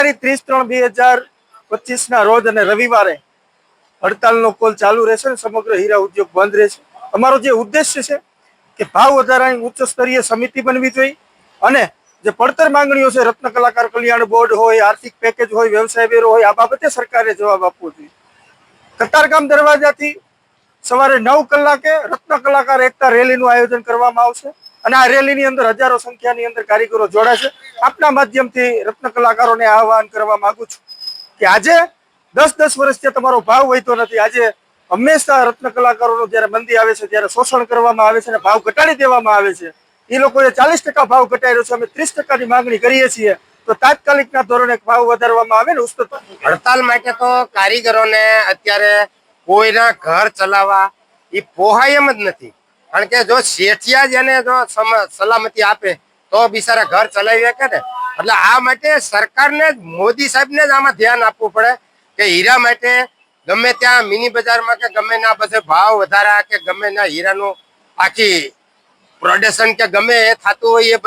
30/3/2025 રોજ અને રવિવારે હડતાલનો કોલ ચાલુ રહેશે અને સમગ્ર હીરા ઉદ્યોગ બંધ રહેશે। અમારો જે ઉદ્દેશ્ય છે કે ભાવ વધારાની ઉચ્ચ સ્તરીય સમિતિ બનવી જોઈએ અને જે પડતર માંગણીઓ છે, રત્ન કલાકાર કલ્યાણ બોર્ડ હોય, આર્થિક પેકેજ હોય, વ્યવસાય વેરો હોય, આ બાબતે સરકારે જવાબ આપવો જોઈએ। કતારગામ દરવાજાથી સવારે 9 કલાકે રત્ન કલાકાર એકતા રેલીનું આયોજન કરવામાં આવશે અને આ રેલીની અંદર હજારો સંખ્યાની અંદર કારીગરો જોડાશે। આપના માધ્યમથી રત્ન કલાકારોને આહવાન કરવા માંગુ છું કે આજે 10-10 વર્ષથી તમારો ભાવ વધ્યો નથી। આજે હંમેશા રત્ન કલાકારોનું જ્યારે મંદી આવે છે ત્યારે શોષણ કરવામાં આવે છે અને ભાવ ઘટાડી દેવામાં આવે છે। એ લોકોએ 40% ભાવ ઘટાડ્યો છે, અમે 30%ની માંગણી કરીએ છીએ તો તાત્કાલિકના ધોરણે ભાવ વધારવામાં આવે ને ઉસ્તત। હડતાલ માટે તો કારીગરોને અત્યારે કોઈના ઘર ચલાવવા એ પોહાય એમ જ નથી, કારણ કે જો શેઠિયા જ એને જો સલામતી આપે તો બિચારા ઘર ચલાવી શકે ને। એટલે આ માટે સરકારને મોદી સાહેબને જ આમાં ધ્યાન આપવું પડે કે હીરા માટે ગમે ત્યાં મિની બજારમાં કે ગમે ના બધે ભાવ વધારા કે ગમે ના હીરાનું આખી પ્રોડક્શન કે ગમે એ થતું હોય એ